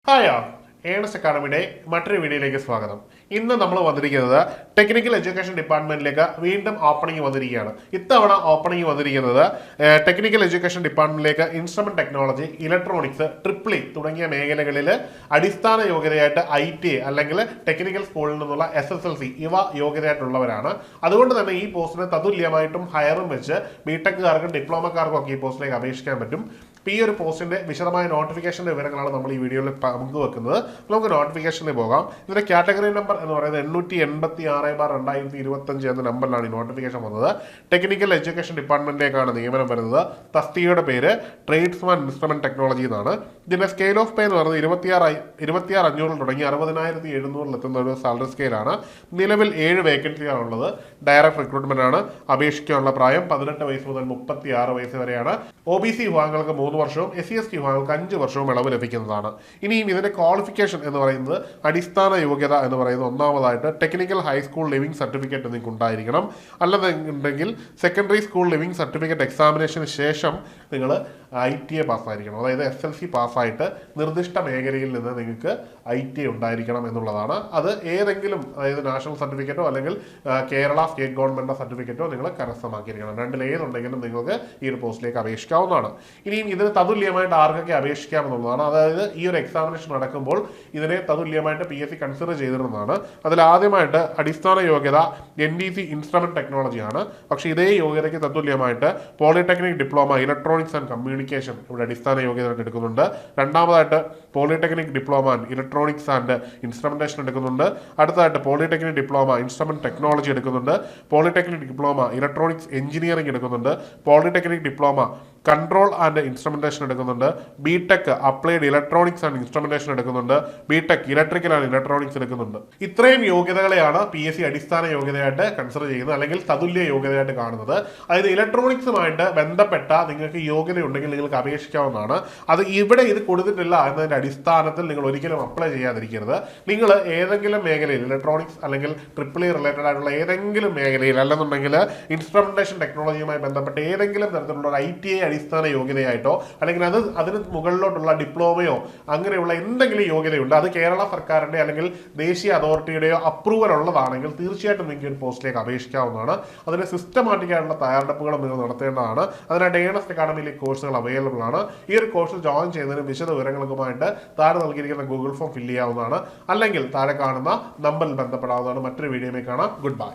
Hi Ernest അക്കാഡമിയുടെ മറ്റൊരു വീഡിയോയിലേക്ക് സ്വാഗതം. ഇന്ന് നമ്മൾ വന്നിരിക്കുന്നത് ടെക്നിക്കൽ എഡ്യൂക്കേഷൻ ഡിപ്പാർട്ട്മെന്റിലേക്ക് വീണ്ടും ഓപ്പണിംഗ് വന്നിരിക്കുകയാണ്. ഇത്തവണ ഓപ്പണിംഗ് വന്നിരിക്കുന്നത് ടെക്നിക്കൽ എഡ്യൂക്കേഷൻ ഡിപ്പാർട്ട്മെന്റിലേക്ക് ഇൻസ്ട്രുമെന്റ് ടെക്നോളജി, ഇലക്ട്രോണിക്സ്, ട്രിപ്പിൾ തുടങ്ങിയ മേഖലകളിൽ അടിസ്ഥാന യോഗ്യതയായിട്ട് ITA അല്ലെങ്കിൽ ടെക്നിക്കൽ സ്കൂളിൽ നിന്നുള്ള SSLC ഇവ യോഗ്യതയായിട്ടുള്ളവരാണ്. അതുകൊണ്ട് തന്നെ ഈ പോസ്റ്റിന് തതുല്യമായിട്ടും ഹയറും വെച്ച് ബിടെക്കുകാർക്കും ഡിപ്ലോമക്കാർക്കും ഒക്കെ ഈ പോസ്റ്റിലേക്ക് അപേക്ഷിക്കാൻ പറ്റും. ഈ ഒരു പോസ്റ്റിന്റെ വിശദമായ നോട്ടിഫിക്കേഷന്റെ വിവരങ്ങളാണ് നമ്മൾ ഈ വീഡിയോയിൽ പങ്കുവെക്കുന്നത്. നമുക്ക് നോട്ടിഫിക്കേഷനിൽ പോകാം. ഇതിന്റെ കാറ്റഗറി നമ്പർ എന്ന് പറയുന്നത് 886/2025 എന്ന നമ്പറിലാണ് ഈ നോട്ടിഫിക്കേഷൻ വന്നത്. ടെക്നിക്കൽ എഡ്യൂക്കേഷൻ ഡിപ്പാർട്ട്മെന്റിലേക്കാണ് നിയമനം വരുന്നത്. തസ്തികയുടെ പേര് ട്രേഡ്സ്മാൻ ഇൻസ്ട്രുമെന്റ് ടെക്നോളജി എന്നാണ്. ഇതിന്റെ സ്കെയിൽ ഓഫ് പേ എന്ന് പറയുന്നത് 26,500 തുടങ്ങി 60,700 എത്തുന്ന ഒരു സാലറി സ്കെയിലാണ്. നിലവിൽ 7 വേക്കൻസിയാണുള്ളത്. ഡയറക്ട് റിക്രൂട്ട്മെന്റ് ആണ്. അപേക്ഷിക്കാനുള്ള പ്രായം 18 വയസ്സ് മുതൽ 36 വയസ്സ് വരെയാണ്. OBC വിഭാഗങ്ങൾക്ക് 3 വർഷവും SC/ST വിഭാഗങ്ങൾക്ക് 5 വർഷവും ഇളവ് ലഭിക്കുന്നതാണ്. ഇനിയും ഇതിന്റെ ക്വാളിഫിക്കേഷൻ എന്ന് പറയുന്നത് അടിസ്ഥാന യോഗ്യത എന്ന് പറയുന്നത് ഒന്നാമതായിട്ട് ടെക്നിക്കൽ ഹൈസ്കൂൾ ലിവിംഗ് സർട്ടിഫിക്കറ്റ് നിങ്ങൾക്ക് ഉണ്ടായിരിക്കണം. അല്ലെന്നുണ്ടെങ്കിൽ സെക്കൻഡറി സ്കൂൾ ലിവിംഗ് സർട്ടിഫിക്കറ്റ് എക്സാമിനേഷന് ശേഷം നിങ്ങൾ ITA പാസ്സായിരിക്കണം. അതായത് SLC പാസ്സായിട്ട് നിർദ്ദിഷ്ട മേഖലയിൽ നിന്ന് നിങ്ങൾക്ക് ITA ഉണ്ടായിരിക്കണം എന്നുള്ളതാണ്. അത് ഏതെങ്കിലും, അതായത് നാഷണൽ സർട്ടിഫിക്കറ്റോ അല്ലെങ്കിൽ കേരള സ്റ്റേറ്റ് ഗവൺമെന്റ് സർട്ടിഫിക്കറ്റോ നിങ്ങൾ കരസ്ഥമാക്കിയിരിക്കണം. രണ്ടിലേതുണ്ടെങ്കിലും നിങ്ങൾക്ക് ഈ ഒരു പോസ്റ്റിലേക്ക് അപേക്ഷിക്കാവുന്നതാണ്. ഇനിയും ഇതിന് തതുല്യമായിട്ട് ആർക്കൊക്കെ അപേക്ഷിക്കാമെന്നുള്ളതാണ്. അതായത് ഈ ഒരു എക്സാമിനേഷൻ നടക്കുമ്പോൾ ഇതിനെ തതുല്യമായിട്ട് PSC കൺസിഡർ ചെയ്തിരുന്നതാണ്. അതിൽ ആദ്യമായിട്ട് അടിസ്ഥാന യോഗ്യത NDC ഇൻസ്ട്രുമെന്റ് ടെക്നോളജിയാണ്. പക്ഷേ ഇതേ യോഗ്യതയ്ക്ക് തതുല്യമായിട്ട് polytechnic diploma electronics and communication ഇവിടെ അടിസ്ഥാന യോഗ്യതയായിട്ട് എടുക്കുന്നുണ്ട്. രണ്ടാമതായിട്ട് polytechnic diploma electronics and instrumentation എടുക്കുന്നുണ്ട്. അടുത്തതായിട്ട് പോളിടെക്നിക് ഡിപ്ലോമ ഇൻസ്ട്രുമെന്റ് ടെക്നോളജി എടുക്കുന്നുണ്ട്. പോളിടെക്നിക് ഡിപ്ലോമ ഇലക്ട്രോണിക്സ് എഞ്ചിനീയറിംഗ് എടുക്കുന്നുണ്ട്. Polytechnic diploma control and instrumentation എടുക്കുന്നുണ്ട്. BTech applied electronics and instrumentation എടുക്കുന്നുണ്ട്. BTech ഇലക്ട്രിക്കൽ ആൻഡ് ഇലക്ട്രോണിക്സ് എടുക്കുന്നുണ്ട്. ഇത്രയും യോഗ്യതകളെയാണ് PSC അടിസ്ഥാന യോഗ്യതയായിട്ട് കൺസിഡർ ചെയ്യുന്നത്, അല്ലെങ്കിൽ തതുല്യ യോഗ്യതയായിട്ട് കാണുന്നത്. അതായത് ഇലക്ട്രോണിക്സുമായിട്ട് ബന്ധപ്പെട്ട നിങ്ങൾക്ക് യോഗ്യത ഉണ്ടെങ്കിൽ നിങ്ങൾക്ക് അപേക്ഷിക്കാവുന്നതാണ്. അത് ഇവിടെ ഇത് കൊടുത്തിട്ടില്ല എന്നതിന്റെ അടിസ്ഥാനത്തിൽ നിങ്ങൾ ഒരിക്കലും അപ്ലൈ ചെയ്യാതിരിക്കരുത്. നിങ്ങൾ ഏതെങ്കിലും മേഖലയിൽ ഇലക്ട്രോണിക്സ് അല്ലെങ്കിൽ ട്രിപ്പിൾ റിലേറ്റഡ് ആയിട്ടുള്ള ഏതെങ്കിലും മേഖലയിൽ, അല്ലെന്നുണ്ടെങ്കിൽ ഇൻസ്ട്രുമെന്റേഷൻ ടെക്നോളജിയുമായി ബന്ധപ്പെട്ട ഏതെങ്കിലും തരത്തിലുള്ള ഒരു ITA അടിസ്ഥാന യോഗ്യതയായിട്ടോ അല്ലെങ്കിൽ അതിന് മുകളിലോട്ടുള്ള ഡിപ്ലോമയോ അങ്ങനെയുള്ള എന്തെങ്കിലും യോഗ്യതയുണ്ട്, അത് കേരള സർക്കാരിന്റെ അല്ലെങ്കിൽ ദേശീയ അതോറിറ്റിയുടെയോ അപ്രൂവൽ ഉള്ളതാണെങ്കിൽ തീർച്ചയായിട്ടും നിങ്ങൾക്ക് ഒരു പോസ്റ്റിലേക്ക് അപേക്ഷിക്കാവുന്നതാണ്. അതിന് സിസ്റ്റമാറ്റിക് ആയിട്ടുള്ള തയ്യാറെടുപ്പുകളും നിങ്ങൾ നടത്തേണ്ടതാണ്. അതിനായിട്ട് ഏണസ്റ്റ് അക്കാഡമിയിലെ കോഴ്സുകൾ അവൈലബിൾ ആണ്. ഈ ഒരു കോഴ്സിൽ ജോയിൻ ചെയ്യുന്നതിന് വിശദ വിവരങ്ങൾക്കുമായിട്ട് താഴെ നൽകിയിരിക്കുന്ന ഗൂഗിൾ ഫോം ഫില്ല് ചെയ്യാവുന്നതാണ്. അല്ലെങ്കിൽ താഴെ കാണുന്ന നമ്പറിൽ ബന്ധപ്പെടാവുന്നതാണ്. മറ്റൊരു വീഡിയോയിൽ കാണാം. Good bye.